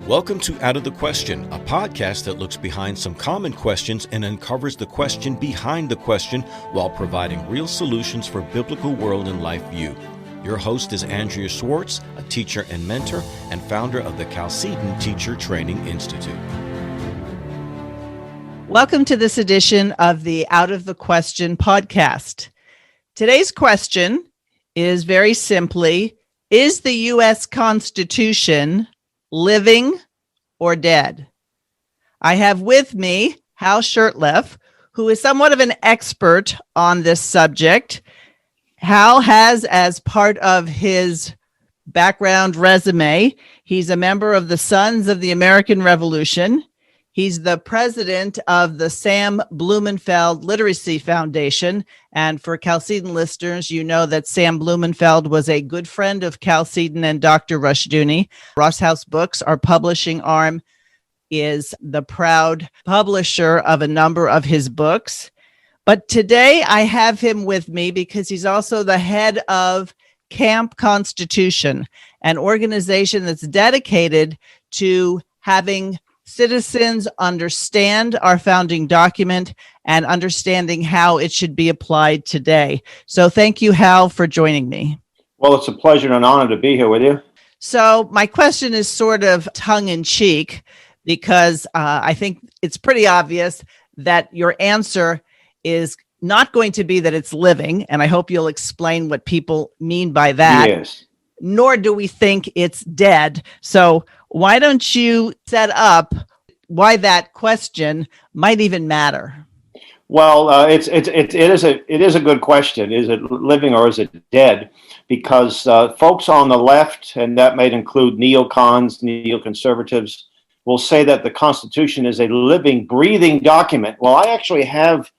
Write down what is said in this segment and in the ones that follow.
Welcome to Out of the Question, a podcast that looks behind some common questions and uncovers the question behind the question while providing real solutions for biblical world and life view. Your host is Andrea Schwartz, a teacher and mentor and founder of the Chalcedon Teacher Training Institute. Welcome to this edition of the Out of the Question podcast. Today's question is very simply, is the U.S. Constitution living or dead? I have with me Hal Shurtleff, who is somewhat of an expert on this subject. Hal has, as part of his background resume, he's a member of the Sons of the American Revolution. He's the president of the Sam Blumenfeld Literacy Foundation. And for Chalcedon listeners, you know that Sam Blumenfeld was a good friend of Chalcedon and Dr. Rushdoony. Ross House Books, our publishing arm, is the proud publisher of a number of his books. But today I have him with me because he's also the head of Camp Constitution, an organization that's dedicated to having citizens understand our founding document and understanding how it should be applied today. So thank you, Hal, for joining me. Well, it's a pleasure and an honor to be here with you. So my question is sort of tongue-in-cheek because I think it's pretty obvious that your answer is not going to be that it's living, and I hope you'll explain what people mean by that. Yes. Nor do we think it's dead. So why don't you set up why that question might even matter? Well, it is a good question. Is it living or is it dead? Because folks on the left, and that might include neocons, neoconservatives, will say that the Constitution is a living, breathing document. Well, I actually have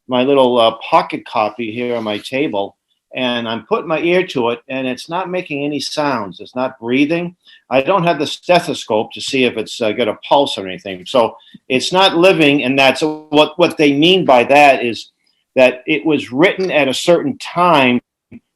my little pocket copy here on my table, and I'm putting my ear to it, and it's not making any sounds. It's not breathing. I don't have the stethoscope to see if it's got a pulse or anything. So it's not living, and that's what they mean by that is that it was written at a certain time,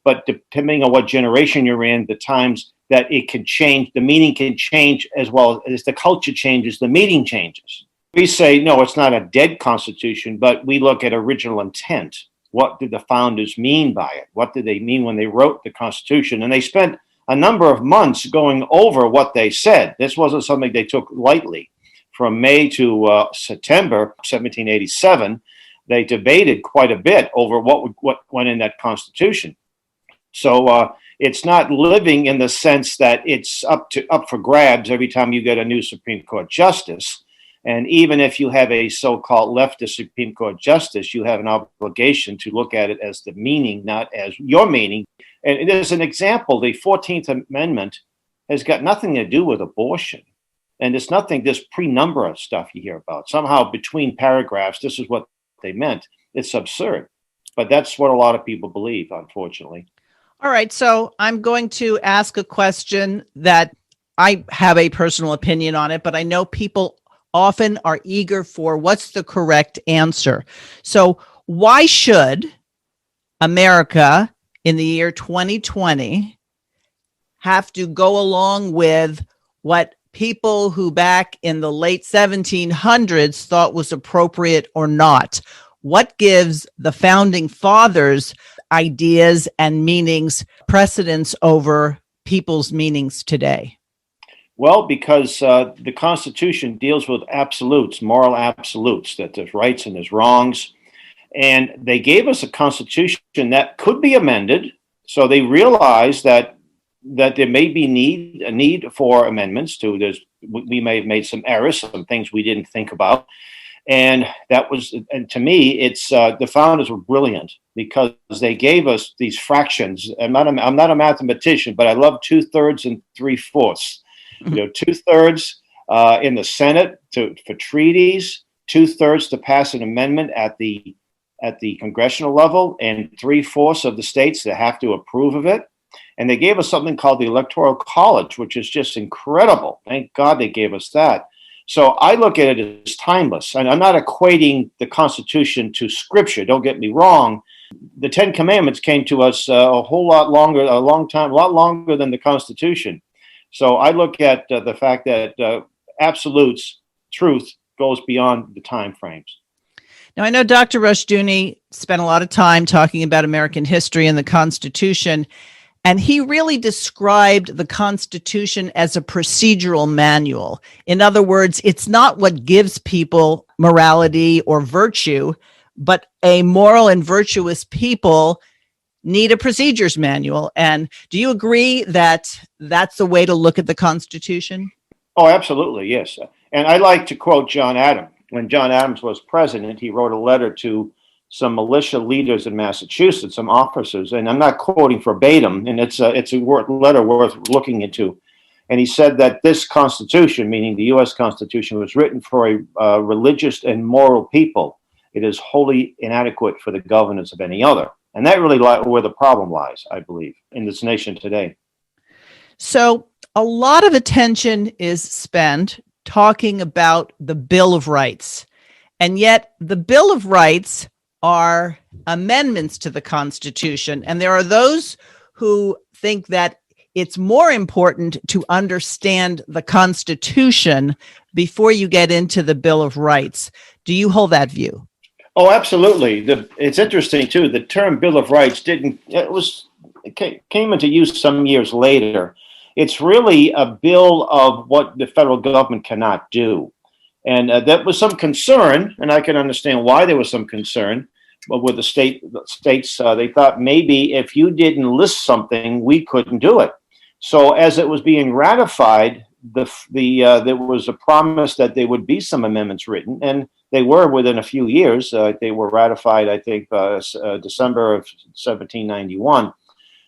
but depending on what generation you're in, the times that it can change, the meaning can change as well as the culture changes, the meaning changes. We say, no, it's not a dead Constitution, but we look at original intent. What did the founders mean by it? What did they mean when they wrote the Constitution? And they spent a number of months going over what they said. This wasn't something they took lightly. From May to September 1787, they debated quite a bit over what went in that Constitution. So it's not living in the sense that it's up for grabs every time you get a new Supreme Court justice. And even if you have a so-called leftist Supreme Court justice, you have an obligation to look at it as the meaning, not as your meaning. And there's an example. The 14th Amendment has got nothing to do with abortion. And it's nothing, this pre-number stuff you hear about. Somehow between paragraphs, this is what they meant. It's absurd. But that's what a lot of people believe, unfortunately. All right. So I'm going to ask a question that I have a personal opinion on it, but I know people often are eager for what's the correct answer. So why should America in the year 2020 have to go along with what people who back in the late 1700s thought was appropriate or not? What gives the founding fathers ideas and meanings precedence over people's meanings today? Well, because the Constitution deals with absolutes, moral absolutes, that there's rights and there's wrongs. And they gave us a Constitution that could be amended. So they realized that there may be a need for amendments we may have made some errors, some things we didn't think about. And to me, it's the founders were brilliant because they gave us these fractions. I'm not a mathematician, but I love 2/3 and 3/4. 2/3 in the Senate for treaties, 2/3 to pass an amendment at the congressional level, and 3/4 of the states that have to approve of it. And they gave us something called the Electoral College, which is just incredible. Thank God they gave us that. So I look at it as timeless, and I'm not equating the Constitution to Scripture. Don't get me wrong. The Ten Commandments came to us a lot longer than the Constitution. So I look at the fact that absolutes, truth goes beyond the time frames. Now, I know Dr. Rushdoony spent a lot of time talking about American history and the Constitution, and he really described the Constitution as a procedural manual. In other words, it's not what gives people morality or virtue, but a moral and virtuous people need a procedures manual. And do you agree that that's the way to look at the Constitution? Oh, absolutely, yes. And I like to quote John Adams. When John Adams was president, he wrote a letter to some militia leaders in Massachusetts, some officers, and I'm not quoting verbatim, and it's a letter worth looking into. And he said that this Constitution, meaning the U.S. Constitution, was written for a religious and moral people. It is wholly inadequate for the governance of any other. And that really where the problem lies, I believe, in this nation today. So a lot of attention is spent talking about the Bill of Rights. And yet the Bill of Rights are amendments to the Constitution. And there are those who think that it's more important to understand the Constitution before you get into the Bill of Rights. Do you hold that view? Oh, absolutely. It's interesting, too. The term Bill of Rights came into use some years later. It's really a bill of what the federal government cannot do. And that was some concern, and I can understand why there was some concern. But with the states, they thought maybe if you didn't list something, we couldn't do it. So as it was being ratified, there was a promise that there would be some amendments written, and they were within a few years. They were ratified, I think, December of 1791. In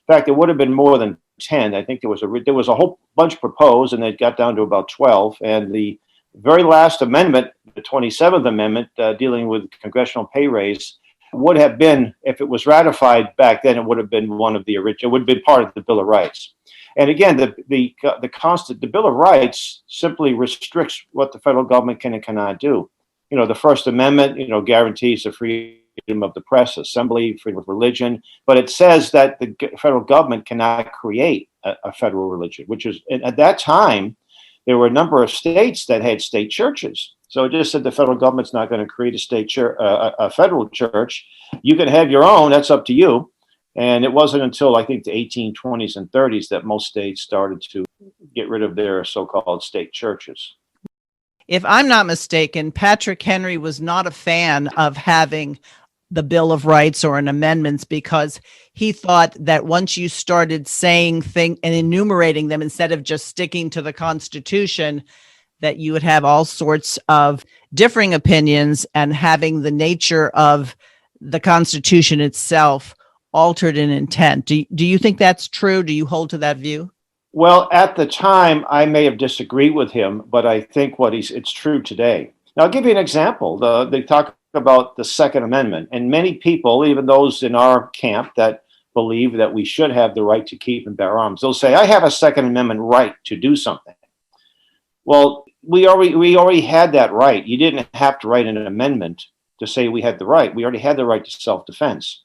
fact, there would have been more than 10. I think there was a whole bunch proposed, and it got down to about 12. And the very last amendment, the 27th Amendment, dealing with congressional pay raise, would have been, if it was ratified back then, it would have been one of the original. It would have been part of the Bill of Rights. And again, the Bill of Rights simply restricts what the federal government can and cannot do. You know, the First Amendment, guarantees the freedom of the press, assembly, freedom of religion, but it says that the federal government cannot create a federal religion, which is, at that time, there were a number of states that had state churches. So it just said the federal government's not going to create a state church, a federal church. You can have your own, that's up to you. And it wasn't until, I think, the 1820s and 30s that most states started to get rid of their so-called state churches. If I'm not mistaken, Patrick Henry was not a fan of having the Bill of Rights or an amendments because he thought that once you started saying things and enumerating them instead of just sticking to the Constitution, that you would have all sorts of differing opinions and having the nature of the Constitution itself altered in intent. Do you think that's true? Do you hold to that view? Well, at the time, I may have disagreed with him, but I think it's true today. Now, I'll give you an example. They talk about the Second Amendment, and many people, even those in our camp that believe that we should have the right to keep and bear arms, they'll say, I have a Second Amendment right to do something. Well, we already had that right. You didn't have to write an amendment to say we had the right. We already had the right to self-defense.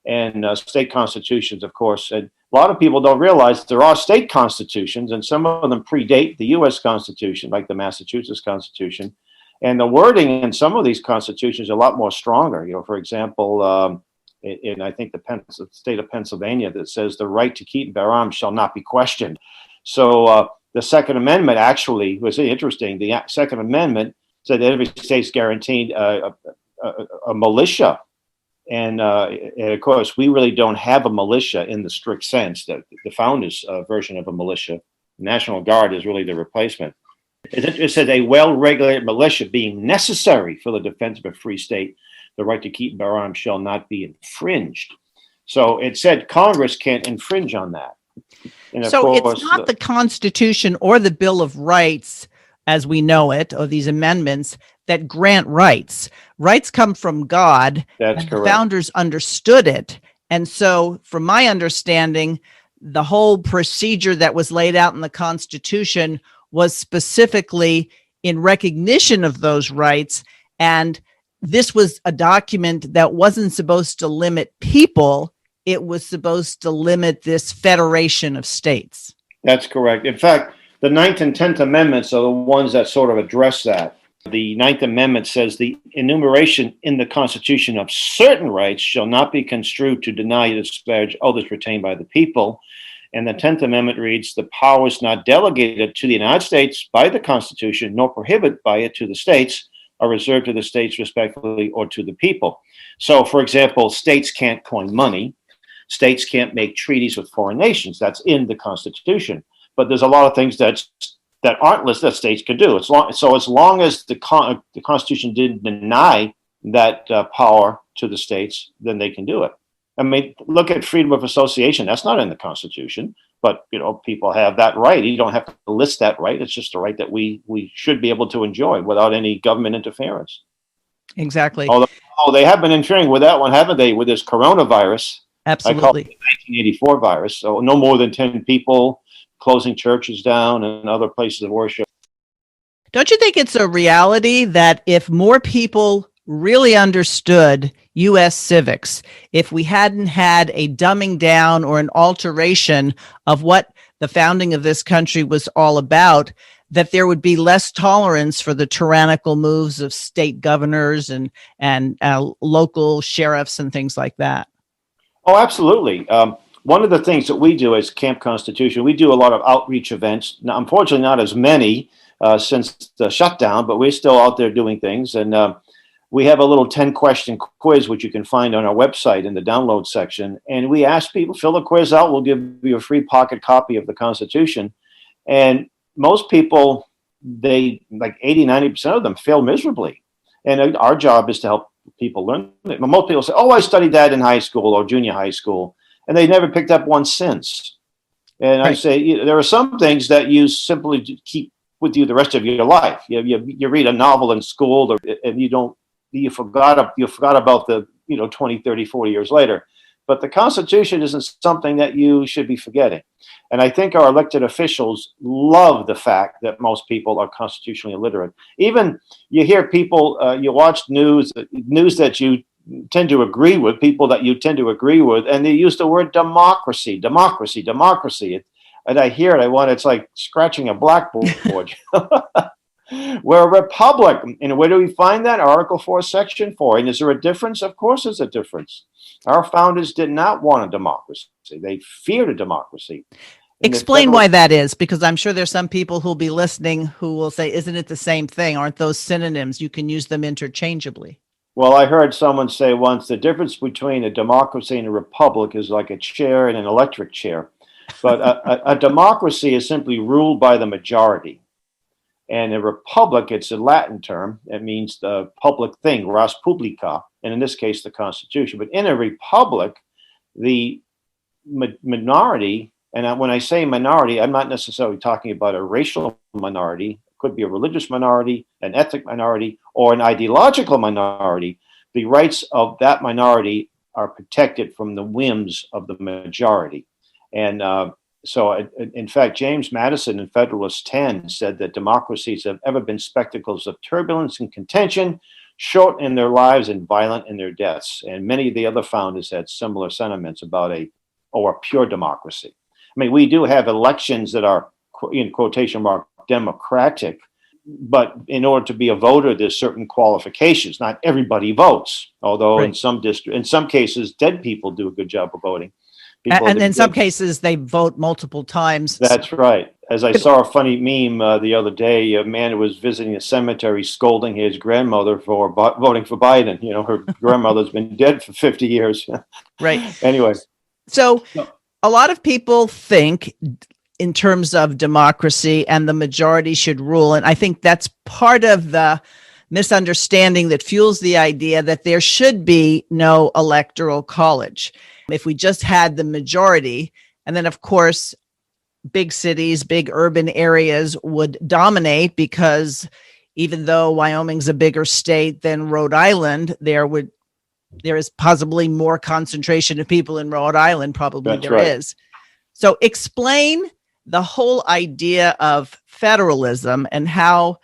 And state constitutions, of course, and a lot of people don't realize there are state constitutions, and some of them predate the U.S. Constitution, like the Massachusetts Constitution. And the wording in some of these constitutions is a lot more stronger. For example, in I think the state of Pennsylvania, that says the right to keep and bear arms shall not be questioned. So the Second Amendment actually was interesting. The Second Amendment said that every state's guaranteed a militia. And of course, we really don't have a militia in the strict sense. The founders' version of a militia, National Guard, is really the replacement. It said a well-regulated militia being necessary for the defense of a free state, the right to keep and bear arms shall not be infringed. So it said Congress can't infringe on that. And so it's not the Constitution or the Bill of Rights as we know it, or these amendments that grant rights. Rights come from God. That's correct. The founders understood it. And so from my understanding, the whole procedure that was laid out in the Constitution was specifically in recognition of those rights. And this was a document that wasn't supposed to limit people. It was supposed to limit this federation of states. That's correct. In fact, The Ninth and 10th Amendments are the ones that sort of address that. The Ninth Amendment says the enumeration in the Constitution of certain rights shall not be construed to deny or disparage others retained by the people. And the 10th Amendment reads, the powers not delegated to the United States by the Constitution, nor prohibited by it to the states, are reserved to the states respectively or to the people. So, for example, states can't coin money. States can't make treaties with foreign nations. That's in the Constitution. But there's a lot of things that aren't listed that states could do. As long as the Constitution didn't deny that power to the states, then they can do it. I mean, look at freedom of association. That's not in the Constitution, but people have that right. You don't have to list that right. It's just a right that we should be able to enjoy without any government interference. Exactly. Although they have been interfering with that one, haven't they? With this coronavirus. Absolutely. I call it the 1984 virus. So no more than 10 people, closing churches down and other places of worship. Don't you think it's a reality that if more people really understood U.S. civics, if we hadn't had a dumbing down or an alteration of what the founding of this country was all about, that there would be less tolerance for the tyrannical moves of state governors and local sheriffs and things like that? Oh, absolutely. One of the things that we do as Camp Constitution, we do a lot of outreach events. Now, unfortunately, not as many since the shutdown, but we're still out there doing things. And we have a little 10-question quiz, which you can find on our website in the download section. And we ask people, fill the quiz out. We'll give you a free pocket copy of the Constitution. And most people, they like 80-90% of them fail miserably. And our job is to help people learn it. But most people say, oh, I studied that in high school or junior high school. And they never picked up one since. And right. I say, there are some things that you simply keep with you the rest of your life. You read a novel in school, and you forgot about the 20, 30, 40 years later. But the Constitution isn't something that you should be forgetting. And I think our elected officials love the fact that most people are constitutionally illiterate. Even you hear people, you watch news that you tend to agree with, people that you tend to agree with, and they use the word democracy. And I hear it, it's like scratching a blackboard. We're a republic. And where do we find that? Article 4, Section 4. And is there a difference? Of course there's a difference. Our founders did not want a democracy. They feared a democracy. Explain why that is, because I'm sure there's some people who'll be listening who will say, isn't it the same thing? Aren't those synonyms? You can use them interchangeably. Well, I heard someone say once, the difference between a democracy and a republic is like a chair and an electric chair. But a democracy is simply ruled by the majority. And a republic, it's a Latin term. It means the public thing, res publica, and in this case, the Constitution. But in a republic, the minority, and when I say minority, I'm not necessarily talking about a racial minority. It could be a religious minority, an ethnic minority, or an ideological minority. The rights of that minority are protected from the whims of the majority. And so, in fact, James Madison in Federalist 10 said that democracies have ever been spectacles of turbulence and contention, short in their lives and violent in their deaths. And many of the other founders had similar sentiments about a pure democracy. I mean, we do have elections that are, in quotation mark, democratic, but in order to be a voter, there's certain qualifications. Not everybody votes, although right. in some cases, dead people do a good job of voting. And in some cases, they vote multiple times. That's right. As I saw a funny meme the other day, a man who was visiting a cemetery scolding his grandmother for voting for Biden. Her grandmother's been dead for 50 years. Right. Anyway. So a lot of people think in terms of democracy and the majority should rule. And I think that's part of the misunderstanding that fuels the idea that there should be no electoral college. If we just had the majority, and then of course, big cities, big urban areas would dominate, because even though Wyoming's a bigger state than Rhode Island, there is possibly more concentration of people in Rhode Island, probably That's there right. is. So explain the whole idea of federalism and how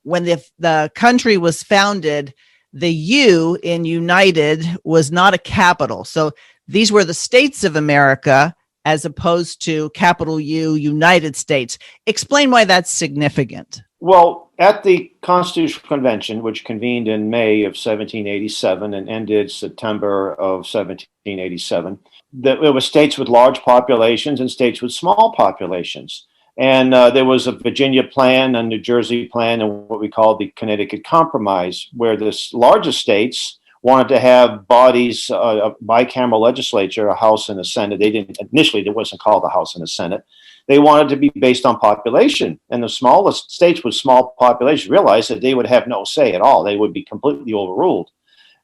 when the country was founded, the U in United was not a capital. So these were the states of America, as opposed to capital U, United States. Explain why that's significant. Well, at the Constitutional Convention, which convened in May of 1787 and ended September of 1787, there were states with large populations and states with small populations. And there was a Virginia plan, a New Jersey plan, and what we call the Connecticut Compromise, where the largest states wanted to have bodies, a bicameral legislature, a House and a Senate. They didn't initially, it wasn't called the House and the Senate. They wanted to be based on population. And the smallest states with small populations realized that they would have no say at all. They would be completely overruled.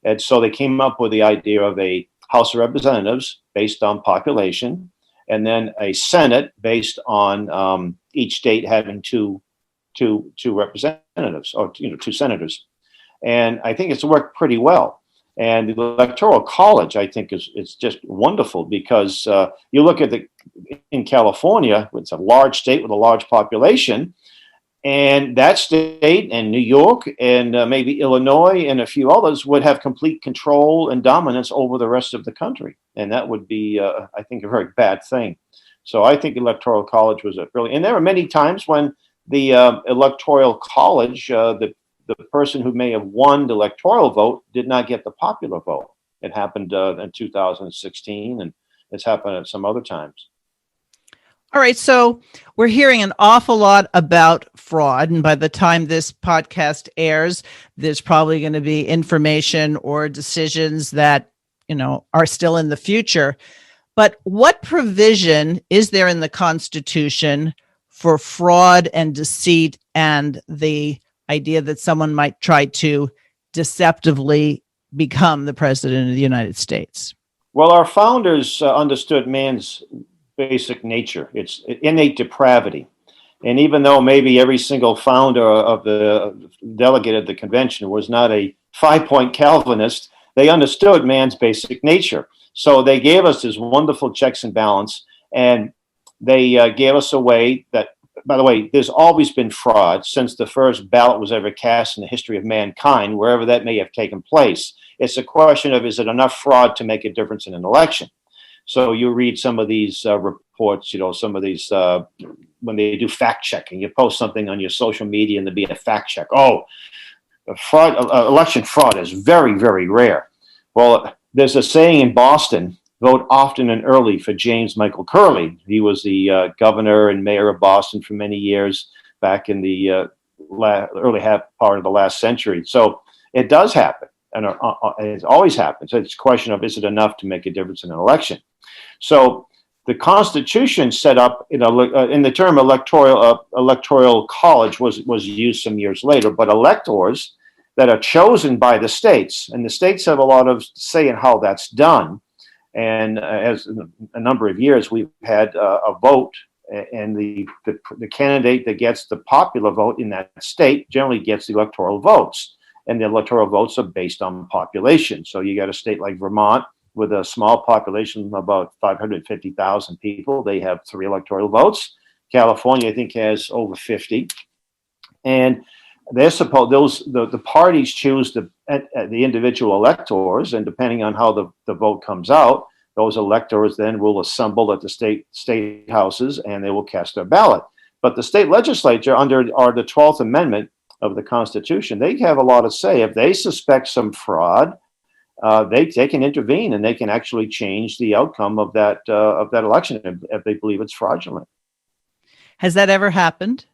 And so they came up with the idea of a House of Representatives based on population, and then a Senate based on each state having two representatives, or two senators. And I think it's worked pretty well. And the Electoral College, I think, is just wonderful, because you look at in California, it's a large state with a large population, and that state and New York and maybe Illinois and a few others would have complete control and dominance over the rest of the country. And that would be, I think, a very bad thing. So I think Electoral College was and there were many times when the Electoral College, the person who may have won the electoral vote did not get the popular vote. It happened in 2016, and it's happened at some other times. All right, so we're hearing an awful lot about fraud, and by the time this podcast airs, there's probably going to be information or decisions that, are still in the future. But what provision is there in the Constitution for fraud and deceit and the idea that someone might try to deceptively become the president of the United States? Well, our founders understood man's basic nature. It's innate depravity. And even though maybe every single founder of the delegate at the convention was not a 5-point Calvinist, they understood man's basic nature. So they gave us this wonderful checks and balance, and they gave us a way that, by the way, there's always been fraud since the first ballot was ever cast in the history of mankind, wherever that may have taken place. It's a question of, is it enough fraud to make a difference in an election? So you read some of these reports, some of these, when they do fact checking, you post something on your social media and there'll be a fact check. Oh, election fraud is very, very rare. Well, there's a saying in Boston, vote often and early for James Michael Curley. He was the governor and mayor of Boston for many years back in the early part of the last century. So it does happen, and it always happens. It's a question of, is it enough to make a difference in an election? So the Constitution set up, in the term electoral college was used some years later, but electors that are chosen by the states, and the states have a lot of say in how that's done. And as a number of years, we've had a vote, and the candidate that gets the popular vote in that state generally gets the electoral votes. And the electoral votes are based on population. So you got a state like Vermont with a small population of about 550,000 people. They have 3 electoral votes. California, I think, has over 50. And they're supposed, the parties choose the individual electors, and depending on how the vote comes out, those electors then will assemble at the state houses, and they will cast their ballot. But the state legislature, under the 12th Amendment of the Constitution, they have a lot of say. If they suspect some fraud, they can intervene, and they can actually change the outcome of that election if they believe it's fraudulent. Has that ever happened?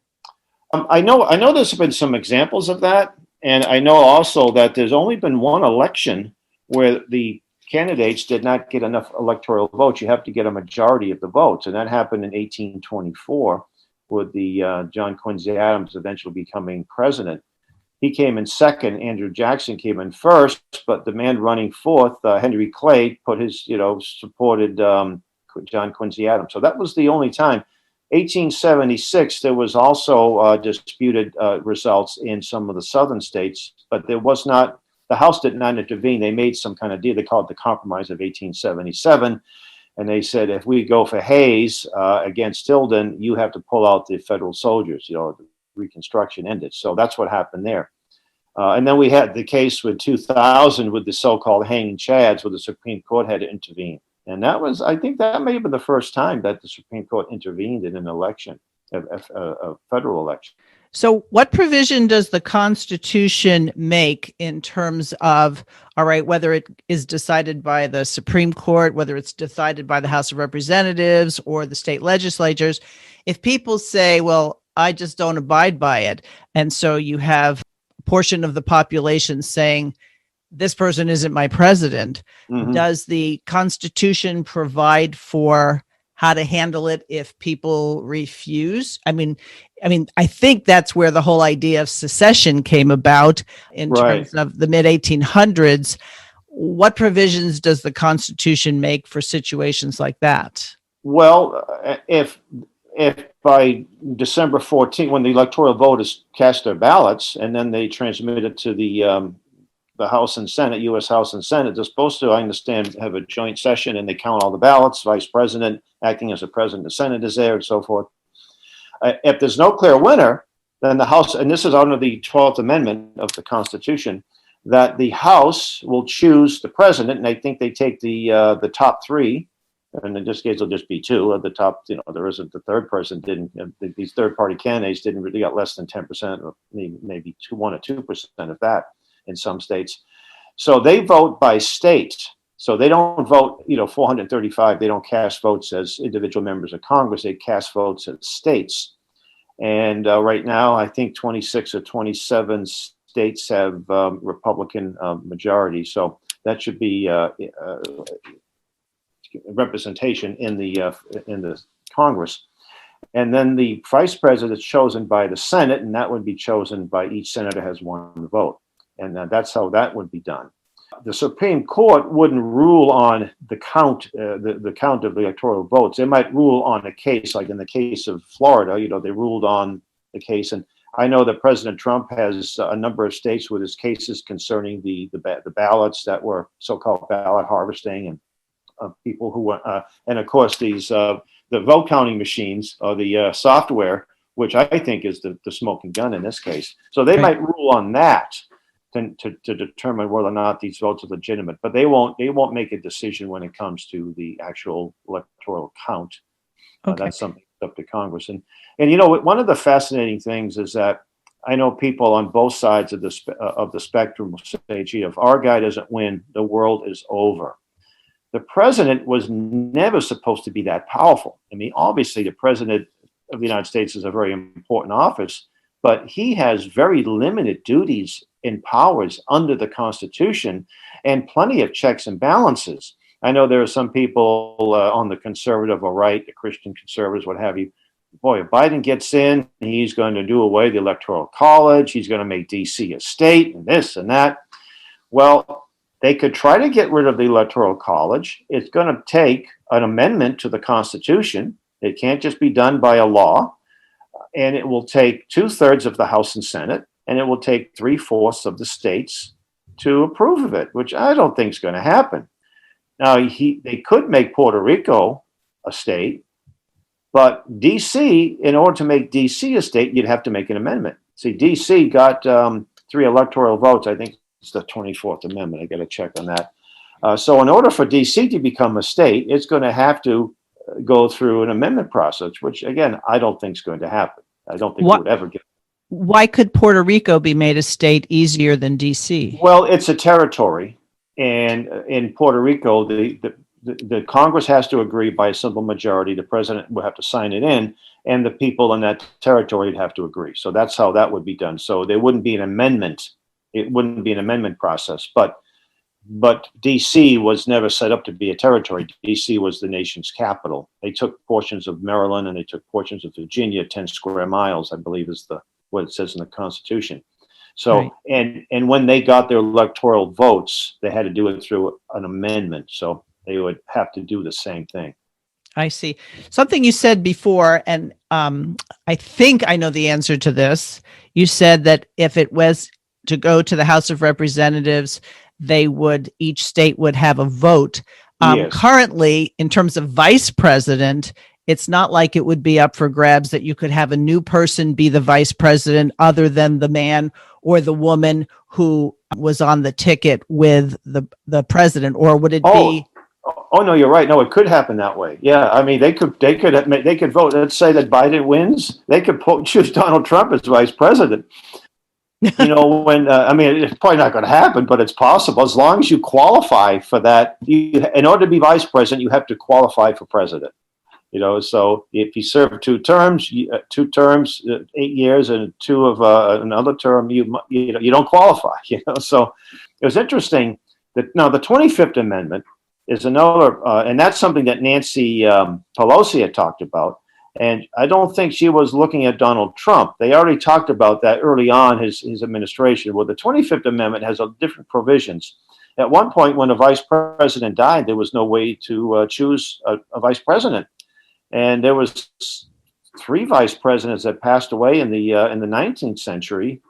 I know there's been some examples of that, and I know also that there's only been one election where the candidates did not get enough electoral votes. You have to get a majority of the votes, and that happened in 1824 with the John Quincy Adams eventually becoming president. He came in second. Andrew Jackson came in first, but the man running fourth, Henry Clay, supported John Quincy Adams. So that was the only time. 1876, there was also disputed results in some of the southern states, but there was not, the House did not intervene. They made some kind of deal. They called it the Compromise of 1877. And they said, if we go for Hayes against Tilden, you have to pull out the federal soldiers. The Reconstruction ended. So that's what happened there. And then we had the case with 2000 with the so-called hanging chads, where the Supreme Court had to intervene. And I think that may have been the first time that the Supreme Court intervened in an election, a federal election. So what provision does the Constitution make in terms of, all right, whether it is decided by the Supreme Court, whether it's decided by the House of Representatives or the state legislatures, if people say, well, I just don't abide by it, and so you have a portion of the population saying, this person isn't my president, does the Constitution provide for how to handle it if people refuse? I mean, I think that's where the whole idea of secession came about in terms of the mid 1800s. What provisions does the Constitution make for situations like that? Well, if by December 14th, when the electoral voters cast their ballots and then they transmit it to the House and Senate, U.S. House and Senate, they're supposed to, I understand, have a joint session and they count all the ballots. Vice President acting as a president, the Senate is there, and so forth. If there's no clear winner, then the House, and this is under the 12th Amendment of the Constitution, that the House will choose the president, and I think they take the top three, and in this case it'll just be two of the top. There isn't the third person. These third-party candidates didn't really got less than 10%, or maybe 1 or 2% of that in some states. So they vote by state. So they don't vote, 435, they don't cast votes as individual members of Congress, they cast votes as states. And right now, I think 26 or 27 states have Republican majority. So that should be representation in the Congress. And then the vice president is chosen by the Senate, and that would be chosen by each senator has one vote. And that's how that would be done. The Supreme Court wouldn't rule on the count, the count of the electoral votes. They might rule on a case, like in the case of Florida. They ruled on the case, and I know that President Trump has a number of states with his cases concerning the ballots that were so-called ballot harvesting, and people who were, and of course these the vote counting machines or the software, which I think is the smoking gun in this case. So they might rule on that to determine whether or not these votes are legitimate, but they won't make a decision when it comes to the actual electoral count. That's something up to Congress. And one of the fascinating things is that I know people on both sides of the spectrum will say, gee, if our guy doesn't win, the world is over. The president was never supposed to be that powerful. I mean, obviously the president of the United States is a very important office, but he has very limited duties and powers under the Constitution and plenty of checks and balances. I know there are some people on the conservative or right, the Christian conservatives, what have you. Boy, if Biden gets in, he's going to do away the Electoral College. He's going to make D.C. a state and this and that. Well, they could try to get rid of the Electoral College. It's going to take an amendment to the Constitution. It can't just be done by a law. And it will take 2/3 of the House and Senate, and it will take 3/4 of the states to approve of it, which I don't think is going to happen. Now, they could make Puerto Rico a state, but D.C., in order to make D.C. a state, you'd have to make an amendment. See, D.C. got 3 electoral votes. I think it's the 24th Amendment. I got to check on that. So in order for D.C. to become a state, it's going to have to go through an amendment process, which, again, I don't think is going to happen. I don't think it would ever get. Why could Puerto Rico be made a state easier than D.C.? Well, it's a territory. And in Puerto Rico, the Congress has to agree by a simple majority. The president will have to sign it in, and the people in that territory would have to agree. So that's how that would be done. So there wouldn't be an amendment. It wouldn't be an amendment process. But D.C. was never set up to be a territory. D.C. was the nation's capital. They took portions of Maryland and they took portions of Virginia, 10 square miles, I believe is what it says in the Constitution. So, right. And when they got their electoral votes, they had to do it through an amendment. So they would have to do the same thing. I see. Something you said before, and I think I know the answer to this. You said that if it was to go to the House of Representatives, each state would have a vote. Yes. Currently, in terms of vice president, it's not like it would be up for grabs that you could have a new person be the vice president other than the man or the woman who was on the ticket with the president, or would it be? Oh no, you're right. No, it could happen that way. Yeah, I mean, they could vote. Let's say that Biden wins, they could choose Donald Trump as vice president. When I mean, it's probably not going to happen, but it's possible as long as you qualify for that. In order to be vice president, you have to qualify for president. So if you serve 2 terms, 8 years, and 2 of another term, you don't qualify. So it was interesting that now the 25th Amendment is another, and that's something that Nancy Pelosi had talked about. And I don't think she was looking at Donald Trump. They already talked about that early on his administration. Well, the 25th Amendment has different provisions. At one point, when a vice president died, there was no way to choose a vice president. And there was 3 vice presidents that passed away in the 19th century.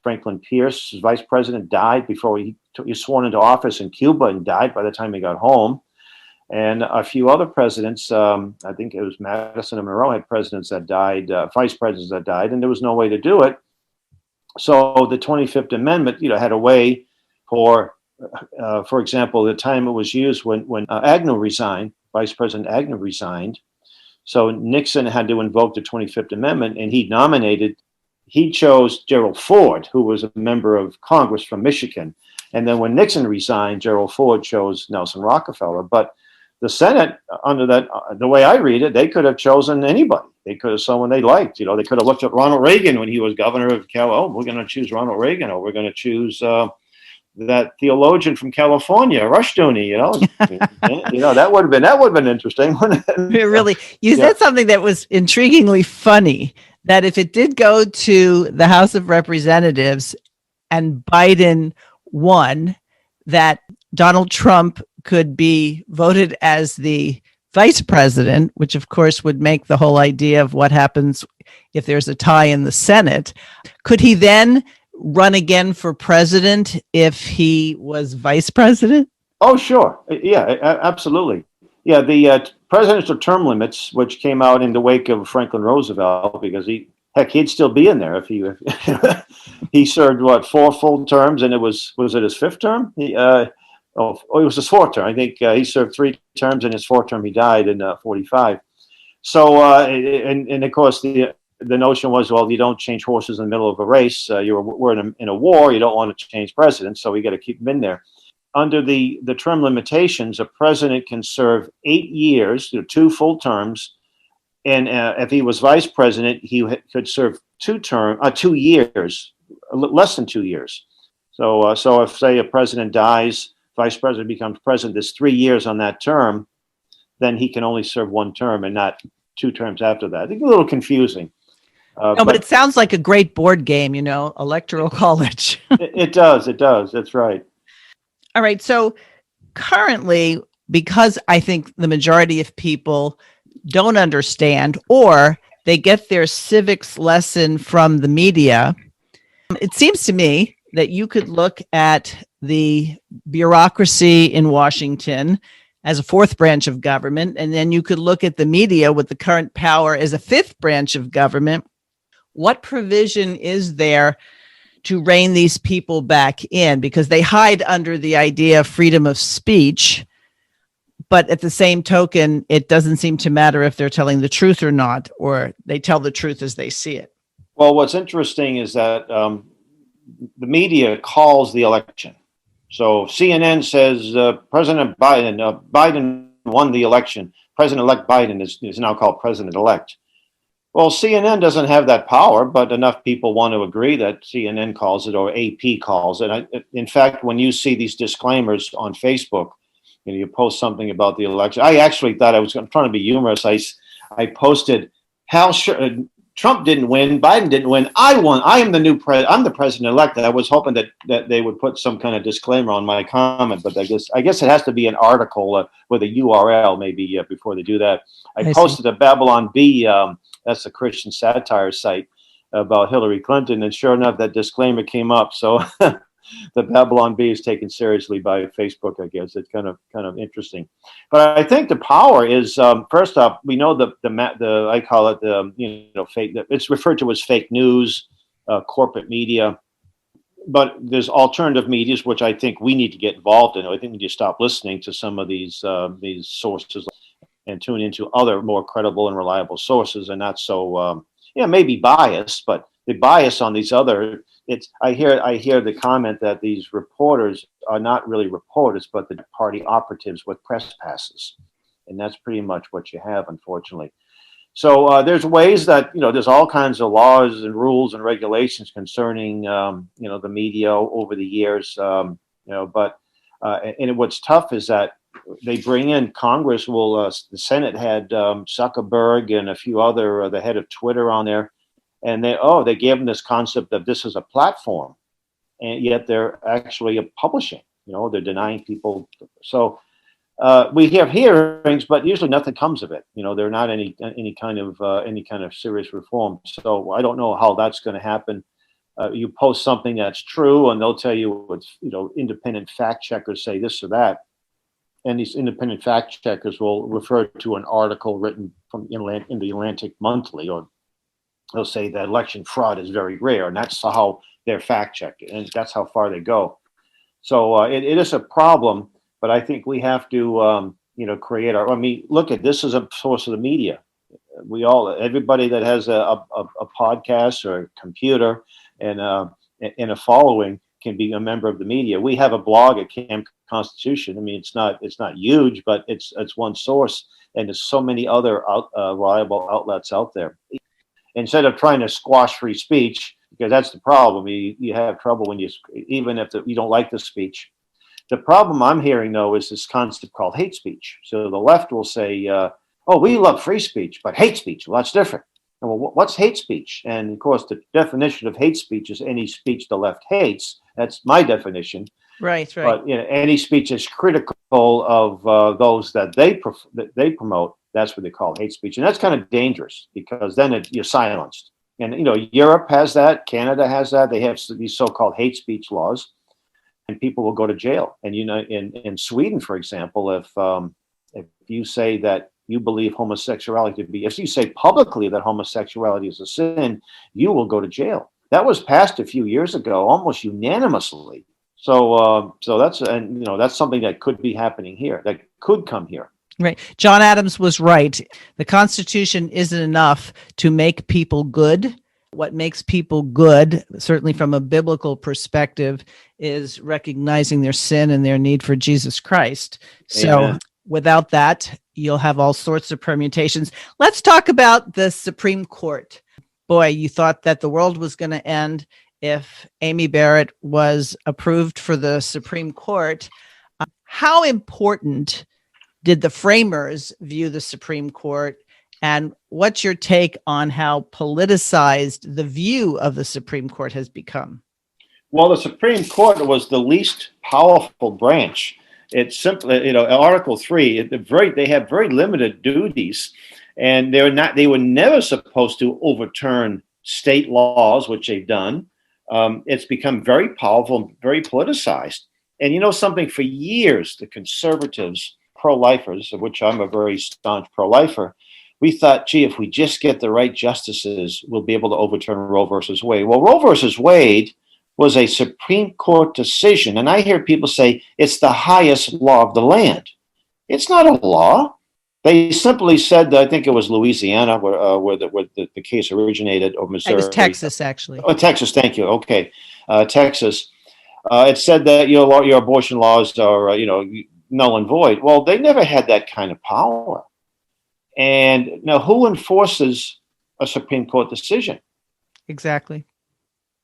Franklin Pierce, vice president, died before he was sworn into office in Cuba and died by the time he got home. And a few other presidents, I think it was Madison and Monroe, had presidents that died, vice presidents that died, and there was no way to do it. So the 25th Amendment, had a way for example, the time it was used when Agnew resigned, Vice President Agnew resigned. So Nixon had to invoke the 25th Amendment, and he chose Gerald Ford, who was a member of Congress from Michigan. And then when Nixon resigned, Gerald Ford chose Nelson Rockefeller. But the Senate, under that, the way I read it, they could have chosen anybody. They could have someone they liked. They could have looked at Ronald Reagan when he was governor of Cal. Oh, we're going to choose Ronald Reagan, or we're going to choose that theologian from California, Rushdoony. That would have been interesting. Really, you said something that was intriguingly funny. That if it did go to the House of Representatives and Biden won, that Donald Trump could be voted as the vice president, which of course would make the whole idea of what happens if there's a tie in the Senate. Could he then run again for president if he was vice president? Oh, sure. Yeah, absolutely. Yeah, the presidential term limits, which came out in the wake of Franklin Roosevelt, because he'd still be in there if he served 4 full terms, and was it his 5th term? It was his 4th term. I think he served 3 terms, in his 4th term he died in 45. So and of course the notion was, well, you don't change horses in the middle of a race. We're in a war. You don't want to change presidents, so we got to keep them in there. Under the term limitations, a president can serve 8 years, 2 full terms, and if he was vice president, he could serve 2 years, less than 2 years. So if, say, a president dies, vice president becomes president, there's 3 years on that term, then he can only serve 1 term and not 2 terms after that. I think a little confusing. But it sounds like a great board game, Electoral College. It does. That's right. All right. So currently, because I think the majority of people don't understand, or they get their civics lesson from the media, it seems to me that you could look at the bureaucracy in Washington as a 4th branch of government, and then you could look at the media with the current power as a 5th branch of government. What provision is there to rein these people back in? Because they hide under the idea of freedom of speech, but at the same token, it doesn't seem to matter if they're telling the truth or not, or they tell the truth as they see it. Well, what's interesting is that the media calls the election. So CNN says President Biden won the election. President-elect Biden is now called president-elect. Well, CNN doesn't have that power, but enough people want to agree that CNN calls it, or AP calls it. In fact, when you see these disclaimers on Facebook, you post something about the election. I actually thought I'm trying to be humorous. I posted, Trump didn't win, Biden didn't win. I won. I'm the president-elect. I was hoping that they would put some kind of disclaimer on my comment, but I guess it has to be an article with a URL maybe before they do that. I posted a Babylon Bee. That's a Christian satire site about Hillary Clinton, and sure enough, that disclaimer came up. So the Babylon Bee is taken seriously by Facebook. I guess it's kind of interesting. But I think the power is first off, we know the I call it fake. It's referred to as fake news, corporate media. but there's alternative medias, which I think we need to get involved in. I think we need to stop listening to some of these sources and tune into other more credible and reliable sources, and not so maybe biased, but the bias on these other. I hear the comment that these reporters are not really reporters, but the party operatives with press passes, and that's pretty much what you have, unfortunately. So there's ways that, there's all kinds of laws and rules and regulations concerning, the media over the years, but and what's tough is that they bring in Congress. The Senate had Zuckerberg and a few other, the head of Twitter on there, and they gave them this concept of this is a platform, and yet they're actually publishing, they're denying people. So we have hearings, but usually nothing comes of it. They're not any kind of serious reform. So I don't know how that's going to happen. You post something that's true, and they'll tell you it's independent fact checkers say this or that, and these independent fact checkers will refer to an article written in the Atlantic Monthly, or they'll say that election fraud is very rare, and that's how they're fact checking, and that's how far they go. So it is a problem. But I think we have to, create our. I mean, look at this as a source of the media. Everybody that has a podcast or a computer and a following can be a member of the media. We have a blog at Camp Constitution. I mean, it's not huge, but it's one source, and there's so many other reliable outlets out there. Instead of trying to squash free speech, because that's the problem. You have trouble when even if you don't like the speech. The problem I'm hearing, though, is this concept called hate speech. So the left will say, we love free speech, but hate speech, well, that's different. And, well, what's hate speech? And, of course, the definition of hate speech is any speech the left hates. That's my definition. Right. But any speech is critical of those that they promote. That's what they call hate speech. And that's kind of dangerous, because then you're silenced. And, Europe has that. Canada has that. They have these so-called hate speech laws. And people will go to jail. And in Sweden, for example, if you say that you believe homosexuality to be, if you say publicly that homosexuality is a sin, you will go to jail. That was passed a few years ago, almost unanimously. So that's something that could be happening here. That could come here. Right. John Adams was right. The Constitution isn't enough to make people good. What makes people good, certainly from a biblical perspective, is recognizing their sin and their need for Jesus Christ. So without that, you'll have all sorts of permutations. Let's talk about the Supreme Court. Boy, you thought that the world was going to end if Amy Barrett was approved for the Supreme Court. How important did the framers view the Supreme Court? And what's your take on how politicized the view of the Supreme Court has become? Well, the Supreme Court was the least powerful branch. It's simply, Article 3, they have very limited duties, and they were never supposed to overturn state laws, which they've done. It's become very powerful, very politicized. And something, for years, the conservatives, pro-lifers, of which I'm a very staunch pro-lifer, we thought, gee, if we just get the right justices, we'll be able to overturn Roe versus Wade. Well, Roe versus Wade was a Supreme Court decision. And I hear people say it's the highest law of the land. It's not a law. They simply said that, I think it was Louisiana where the case originated, or Missouri. It was Texas, actually. Oh, Texas, thank you. Okay. Texas. It said that your abortion laws are, null and void. Well, they never had that kind of power. And now, who enforces a Supreme Court decision? Exactly.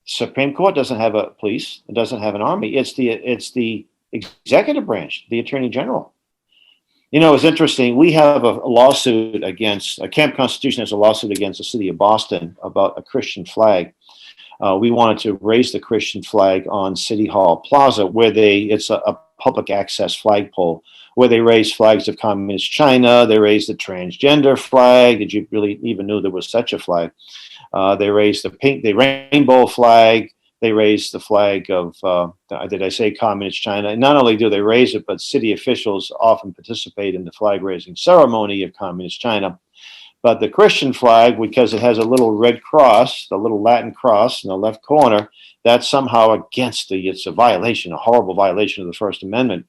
Supreme Court doesn't have a police. It doesn't have an army. It's the executive branch, the Attorney General. It's interesting. We have a lawsuit against Camp Constitution has a lawsuit against the city of Boston about a Christian flag. We wanted to raise the Christian flag on City Hall Plaza, where it's a public access flagpole, where they raise flags of communist China. They raised the transgender flag. Did you really even know there was such a flag? They raised the rainbow flag. They raised the flag of, did I say communist China? And not only do they raise it, but city officials often participate in the flag raising ceremony of communist China. But the Christian flag, because it has a little red cross, the little Latin cross in the left corner, that's somehow against it's a violation, a horrible violation of the First Amendment.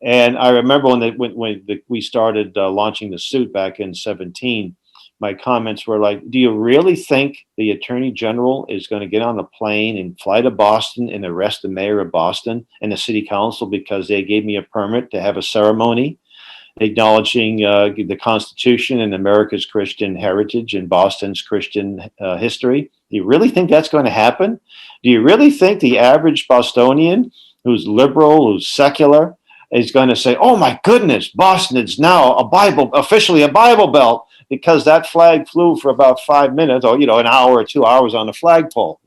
And I remember when we started launching the suit back in 2017, my comments were like, do you really think the Attorney General is going to get on a plane and fly to Boston and arrest the mayor of Boston and the city council because they gave me a permit to have a ceremony acknowledging the Constitution and America's Christian heritage and Boston's Christian history? Do you really think that's going to happen? Do you really think the average Bostonian who's liberal, who's secular, is going to say, oh my goodness, Boston is now officially a Bible belt, because that flag flew for about 5 minutes or, an hour or 2 hours on the flagpole?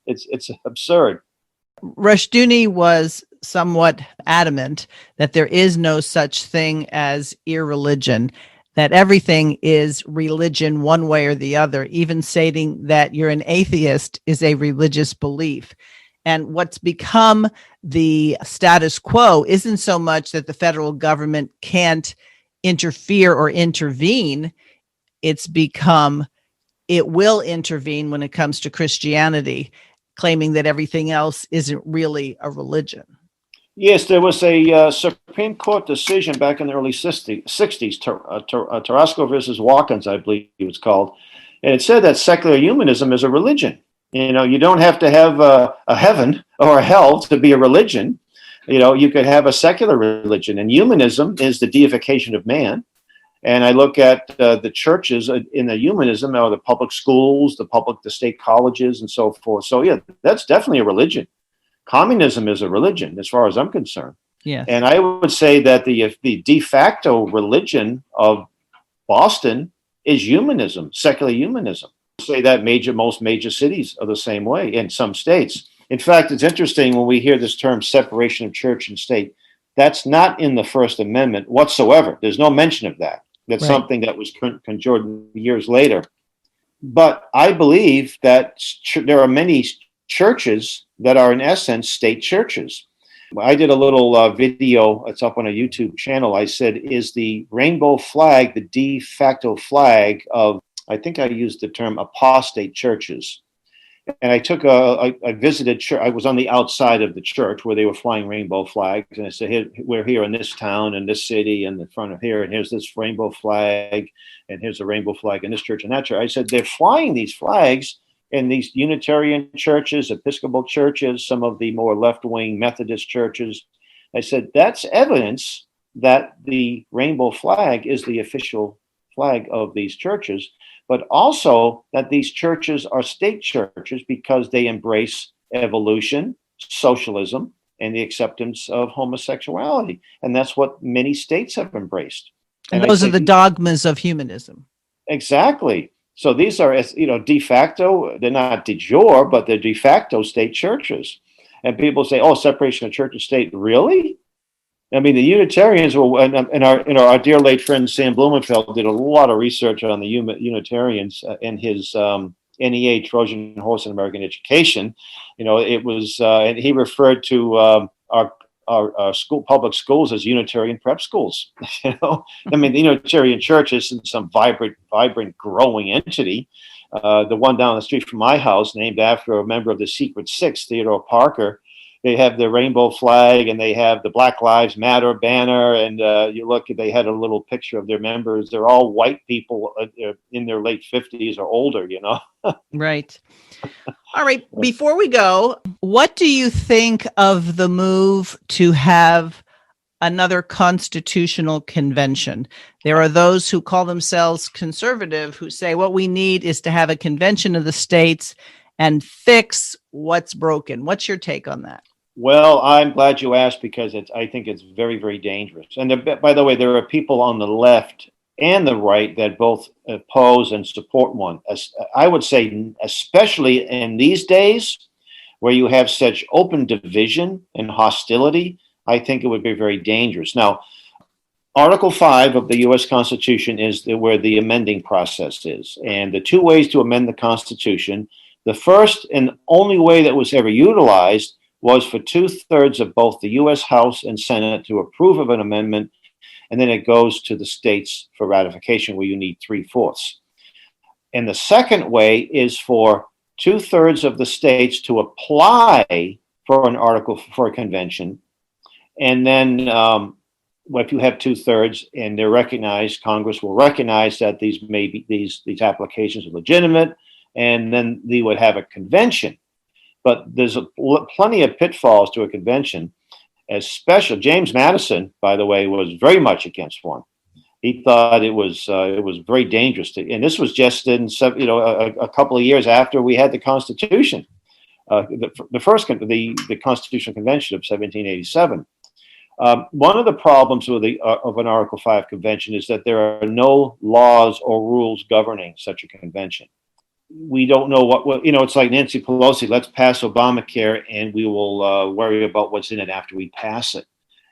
It's absurd. Rushdoony was somewhat adamant that there is no such thing as irreligion, that everything is religion one way or the other, even stating that you're an atheist is a religious belief. And what's become the status quo isn't so much that the federal government can't interfere or intervene. It's become it will intervene when it comes to Christianity, claiming that everything else isn't really a religion. Yes, there was a Supreme Court decision back in the early 60s, Tarasco versus Watkins, I believe it was called. And it said that secular humanism is a religion. You don't have to have a heaven or a hell to be a religion. You could have a secular religion, and humanism is the deification of man. And I look at the churches in the humanism, or the public schools, the state colleges, and so forth. So yeah, that's definitely a religion. Communism is a religion, as far as I'm concerned. Yeah. And I would say that the de facto religion of Boston is humanism, secular humanism. Say that most major cities are the same way in some states. In fact, it's interesting when we hear this term separation of church and state. That's not in the First Amendment whatsoever. There's no mention of that. That's right. Something that was conjured years later. But I believe that there are many churches that are in essence state churches. I did a little video, it's up on a YouTube channel. I said, is the rainbow flag the de facto flag of, I think I used the term apostate churches. And I visited church. I was on the outside of the church where they were flying rainbow flags. And I said, we're here in this town, in this city, and in front of here. And here's this rainbow flag. And here's a rainbow flag in this church and that church. I said, they're flying these flags in these Unitarian churches, Episcopal churches, some of the more left-wing Methodist churches. I said, that's evidence that the rainbow flag is the official flag of these churches, but also that these churches are state churches because they embrace evolution, socialism, and the acceptance of homosexuality. And that's what many states have embraced. And those are the dogmas of humanism. Exactly. So these are, de facto, they're not de jure, but they're de facto state churches. And people say, oh, separation of church and state, really? I mean, the Unitarians were, and our dear late friend Sam Blumenfeld did a lot of research on the Unitarians in his NEA, Trojan Horse in American Education. It was, and he referred to our public schools as Unitarian prep schools. I mean, the Unitarian Church isn't some vibrant, growing entity. The one down the street from my house, named after a member of the Secret Six, Theodore Parker, they have the rainbow flag and they have the Black Lives Matter banner. And you look, they had a little picture of their members. They're all white people in their late 50s or older, Right. All right. Before we go, what do you think of the move to have another constitutional convention? There are those who call themselves conservative who say what we need is to have a convention of the states and fix what's broken. What's your take on that? Well, I'm glad you asked, because I think it's very, very dangerous. And by the way, there are people on the left and the right that both oppose and support one. I would say, especially in these days where you have such open division and hostility, I think it would be very dangerous. Now, Article 5 of the U.S. Constitution is where the amending process is. And the two ways to amend the Constitution, the first and only way that was ever utilized was for 2/3 of both the U.S. House and Senate to approve of an amendment, and then it goes to the states for ratification, where you need 3/4. And the second way is for 2/3 of the states to apply for an article for a convention. And then if you have 2/3 and they're recognized, Congress will recognize that these applications are legitimate, and then they would have a convention. But there's plenty of pitfalls to a convention. Especially James Madison, by the way, was very much against one. He thought it was very dangerous and this was just in a couple of years after we had the Constitution, the Constitutional Convention of 1787. One of the problems with of an Article 5 convention is that there are no laws or rules governing such a convention. We don't know it's like Nancy Pelosi, let's pass Obamacare and we will worry about what's in it after we pass it.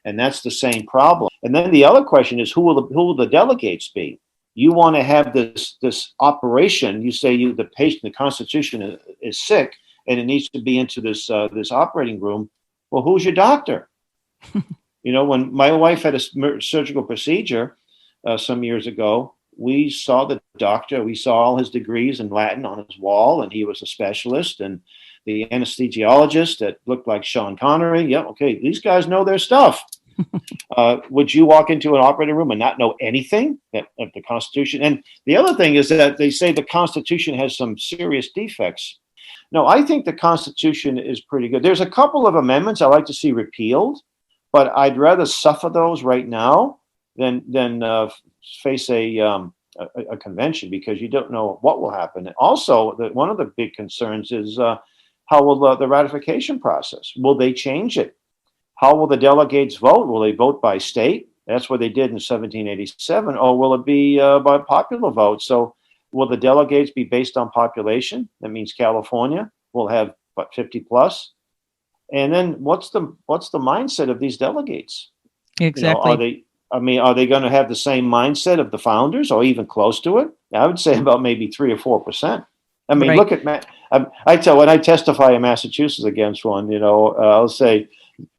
And that's the same problem. And then the other question is, who will the delegates be? You want to have this operation. You say the patient, the Constitution is sick, and it needs to be into this operating room. Well, who's your doctor? When my wife had a surgical procedure some years ago, we saw the doctor. We saw all his degrees in Latin on his wall, and he was a specialist. And the anesthesiologist that looked like Sean Connery. Yeah, okay, these guys know their stuff. Would you walk into an operating room and not know anything of the Constitution? And the other thing is that they say the Constitution has some serious defects. No, I think the Constitution is pretty good. There's a couple of amendments I'd like to see repealed, but I'd rather suffer those right now than face a convention, because you don't know what will happen. And also, one of the big concerns is how will the ratification process? Will they change it? How will the delegates vote? Will they vote by state? That's what they did in 1787. Or will it be by popular vote? So will the delegates be based on population? That means California will have 50 plus. And then what's the mindset of these delegates? Exactly. Are they going to have the same mindset of the founders, or even close to it? I would say about maybe 3 or 4%. I mean, right. Look at when I testify in Massachusetts against one, I'll say,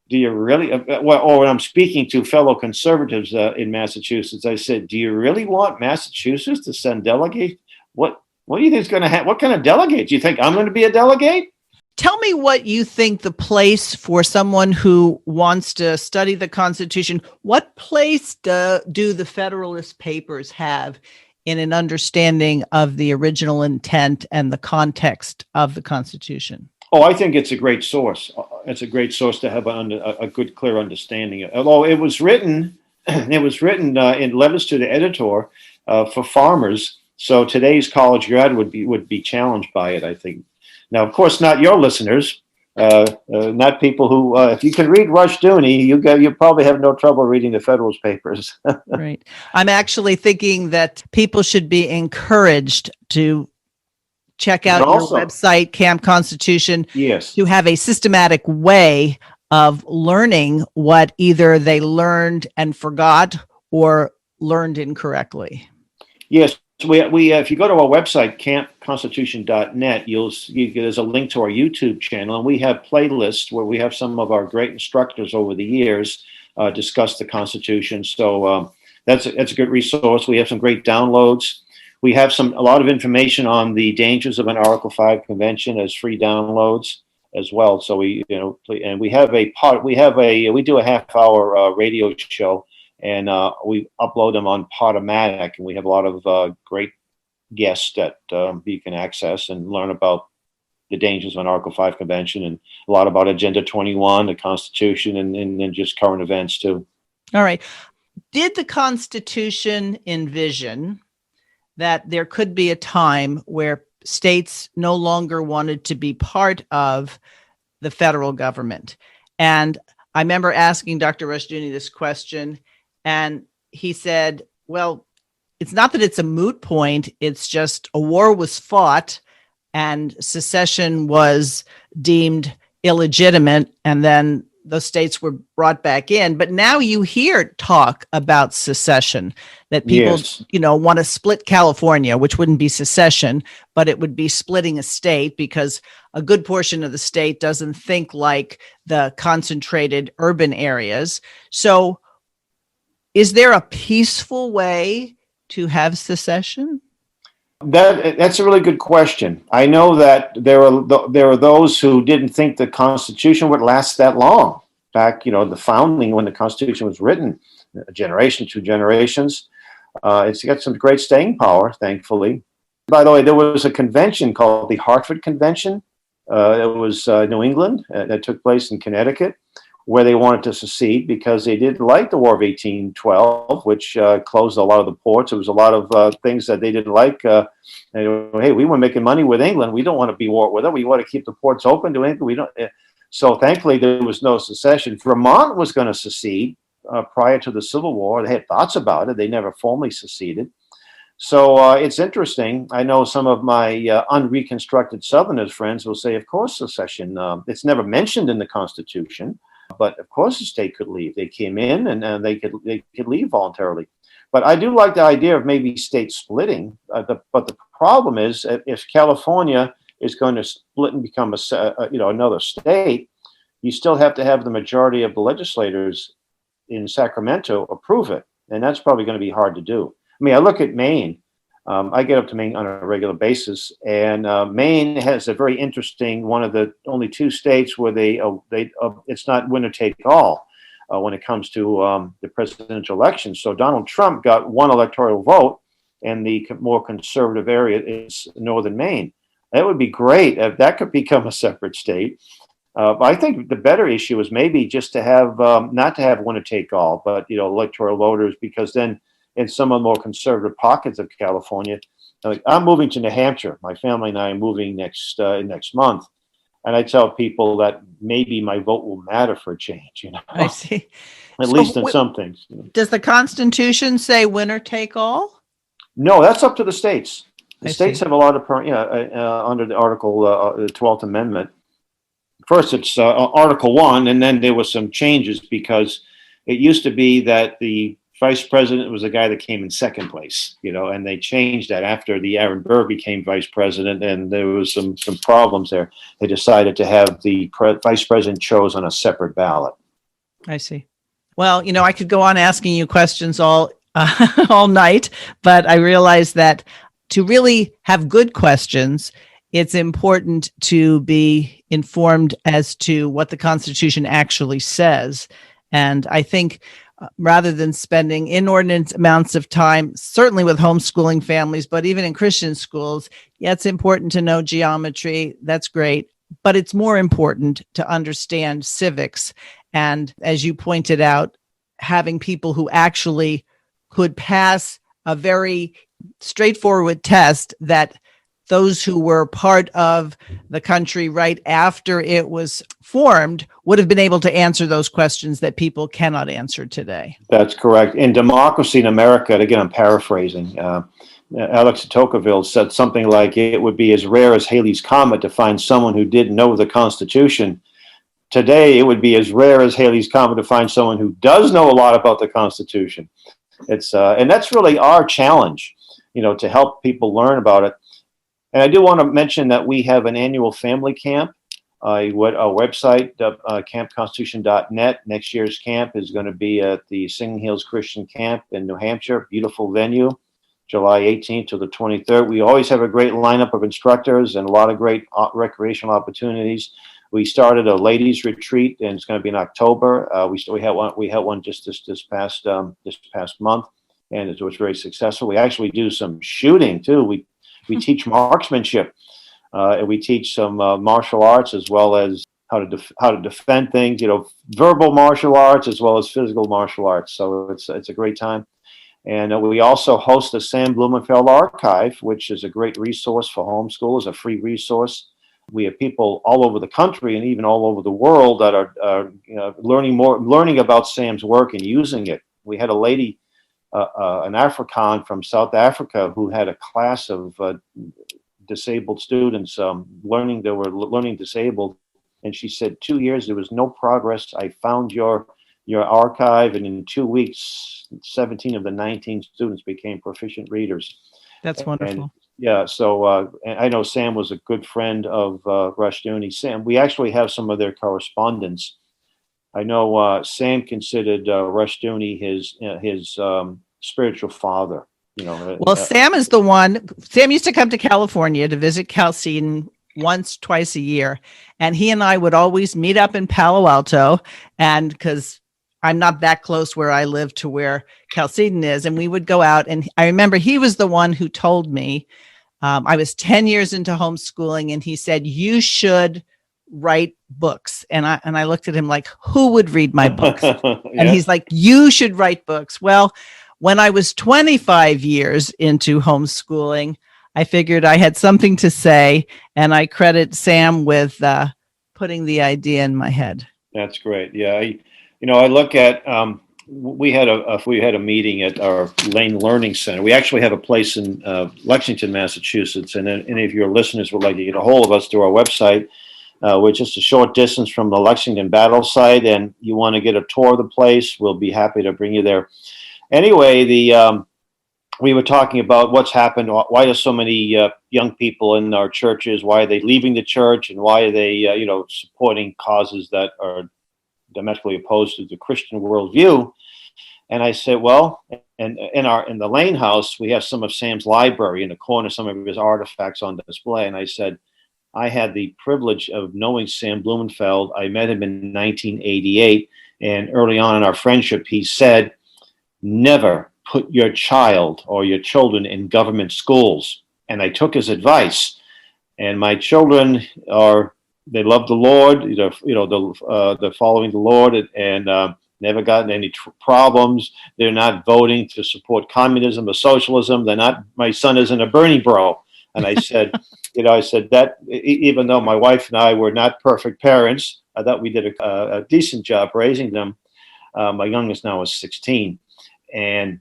do you really? Or when I'm speaking to fellow conservatives in Massachusetts, I said, do you really want Massachusetts to send delegates? What do you think is going to happen? What kind of delegate? Do you think I'm going to be a delegate? Tell me what you think the place for someone who wants to study the Constitution, what place do the Federalist Papers have in an understanding of the original intent and the context of the Constitution? Oh, I think it's a great source. It's a great source to have a good, clear understanding. Although it was written in letters to the editor for farmers. So today's college grad would be challenged by it, I think. Now, of course, not your listeners, not people who, if you can read Rushdoony, you probably have no trouble reading the Federalist Papers. Right. I'm actually thinking that people should be encouraged to check out your website, Camp Constitution, yes, to have a systematic way of learning what either they learned and forgot or learned incorrectly. Yes. We if you go to our website, campconstitution.net, there's a link to our YouTube channel, and we have playlists where we have some of our great instructors over the years discuss the Constitution. So that's a good resource. We have some great downloads. We have a lot of information on the dangers of an Article 5 convention as free downloads as well. So we do a half-hour radio show. And we upload them on Podomatic, and we have a lot of great guests that you can access and learn about the dangers of an Article 5 convention, and a lot about Agenda 21, the Constitution, and just current events too. All right. Did the Constitution envision that there could be a time where states no longer wanted to be part of the federal government? And I remember asking Dr. Rushdoony this question, and he said, well, it's not that it's a moot point. It's just a war was fought and secession was deemed illegitimate. And then the states were brought back in. But now you hear talk about secession, that people, yes, want to split California, which wouldn't be secession, but it would be splitting a state, because a good portion of the state doesn't think like the concentrated urban areas. So is there a peaceful way to have secession? That's a really good question. I know that there are those who didn't think the Constitution would last that long. Back, the founding, when the Constitution was written, a generation, 2 generations. It's got some great staying power, thankfully. By the way, there was a convention called the Hartford Convention. It was New England that took place in Connecticut, where they wanted to secede because they didn't like the War of 1812, which closed a lot of the ports. There was a lot of things that they didn't like. Hey, we were making money with England. We don't want to be war with them. We want to keep the ports open to England. We don't. So thankfully, there was no secession. Vermont was going to secede prior to the Civil War. They had thoughts about it. They never formally seceded. So it's interesting. I know some of my unreconstructed Southerners friends will say, of course, secession. It's never mentioned in the Constitution. But of course, the state could leave. They came in, and they could leave voluntarily. But I do like the idea of maybe state splitting. But the problem is, if California is going to split and become another state, you still have to have the majority of the legislators in Sacramento approve it, and that's probably going to be hard to do. I mean, I look at Maine. I get up to Maine on a regular basis, and Maine has a very interesting, one of the only 2 states where it's not winner take all when it comes to the presidential election. So Donald Trump got 1 electoral vote, and the more conservative area is northern Maine. That would be great if that could become a separate state. But I think the better issue is maybe just to have not to have winner take all, but electoral voters, because then in some of the more conservative pockets of California, like I'm moving to New Hampshire. My family and I are moving next month, and I tell people that maybe my vote will matter for a change. I see. At least in some things. Does the Constitution say winner take all? No, that's up to the states. The I states see. have a lot of under the Article the 12th Amendment. First, it's Article 1, and then there were some changes because it used to be that the vice president was the guy that came in second place, and they changed that after the Aaron Burr became vice president, and there was some problems there. They decided to have the vice president chose on a separate ballot. I see. Well, I could go on asking you questions all night, but I realize that to really have good questions, it's important to be informed as to what the Constitution actually says. And I think rather than spending inordinate amounts of time, certainly with homeschooling families, but even in Christian schools, it's important to know geometry. That's great. But it's more important to understand civics. And as you pointed out, having people who actually could pass a very straightforward test that those who were part of the country right after it was formed would have been able to answer those questions that people cannot answer today. That's correct. In Democracy in America, again, I'm paraphrasing, Alex de Tocqueville said something like, it would be as rare as Halley's Comet to find someone who didn't know the Constitution. Today, it would be as rare as Halley's Comet to find someone who does know a lot about the Constitution. And that's really our challenge, to help people learn about it. And I do want to mention that we have an annual family camp. Our website, campconstitution.net. Next year's camp is going to be at the Singing Hills Christian Camp in New Hampshire. Beautiful venue, July 18th to the 23rd. We always have a great lineup of instructors and a lot of great recreational opportunities. We started a ladies retreat, and it's going to be in October. We had one just this past month, and it was very successful. We actually do some shooting too. We teach marksmanship. And we teach some martial arts, as well as how to defend things. Verbal martial arts as well as physical martial arts. So it's a great time. And we also host the Sam Blumenfeld Archive, which is a great resource for homeschoolers, a free resource. We have people all over the country and even all over the world that are learning about Sam's work and using it. We had a lady, an African from South Africa, who had a class of disabled students learning disabled, and she said 2 years there was no progress. I found your archive, and in 2 weeks 17 of the 19 students became proficient readers. That's wonderful. And I know Sam was a good friend of Rushdoony. Sam, we actually have some of their correspondence. I know Sam considered Rushdoony his spiritual father. Well, Sam is the one. Sam used to come to California to visit Chalcedon twice a year. And he and I would always meet up in Palo Alto. And because I'm not that close where I live to where Chalcedon is. And we would go out. And I remember he was the one who told me, I was 10 years into homeschooling. And he said, you should write books. And I looked at him like, who would read my books? And he's like, you should write books. Well, when I was 25 years into homeschooling, I figured I had something to say, and I credit Sam with putting the idea in my head. That's great. Yeah, I look at we had a meeting at our Lane Learning Center. We actually have a place in Lexington, Massachusetts, and any of your listeners would like to get a hold of us through our website. We're just a short distance from the Lexington battle site, and you want to get a tour of the place, we'll be happy to bring you there. Anyway, we were talking about what's happened. Why are so many young people in our churches? Why are they leaving the church, and why are they, supporting causes that are diametrically opposed to the Christian worldview? And I said, well, and in the Lane House, we have some of Sam's library in the corner, some of his artifacts on display. And I said, I had the privilege of knowing Sam Blumenfeld. I met him in 1988, and early on in our friendship, he said, never put your child or your children in government schools. And I took his advice. And my children they love the Lord. They're following the Lord, and never gotten any problems. They're not voting to support communism or socialism. My son isn't a Bernie bro. And I said, I said that even though my wife and I were not perfect parents, I thought we did a decent job raising them. My youngest now is 16. And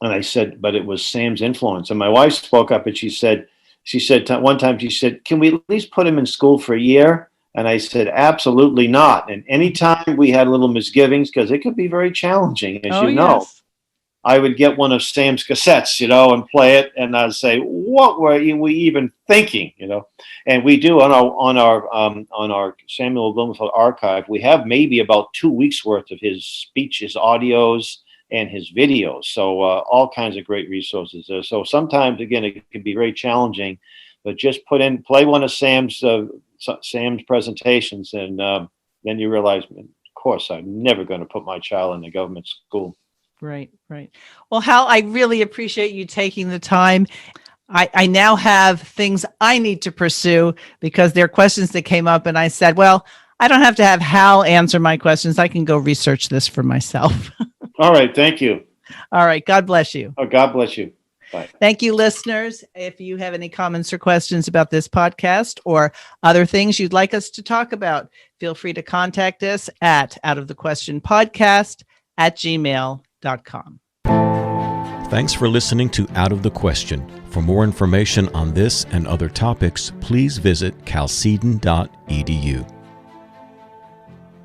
I said, but it was Sam's influence. And my wife spoke up, and she said one time, can we at least put him in school for a year? And I said, absolutely not. And anytime we had little misgivings, because it could be very challenging, as you know, I would get one of Sam's cassettes, and play it. And I'd say, what were we even thinking, And we do on our Samuel Blumenfeld archive, we have maybe about 2 weeks worth of his speeches, audios, and his videos. So all kinds of great resources there. So sometimes, again, it can be very challenging, but just play one of Sam's presentations, and then you realize, of course, I'm never going to put my child in a government school. Right. Well, Hal, I really appreciate you taking the time. I now have things I need to pursue because there are questions that came up, and I said, well, I don't have to have Hal answer my questions. I can go research this for myself. All right. Thank you. All right. God bless you. Oh, God bless you. Bye. Thank you, listeners. If you have any comments or questions about this podcast or other things you'd like us to talk about, feel free to contact us at outofthequestionpodcast@gmail.com. Thanks for listening to Out of the Question. For more information on this and other topics, please visit chalcedon.edu.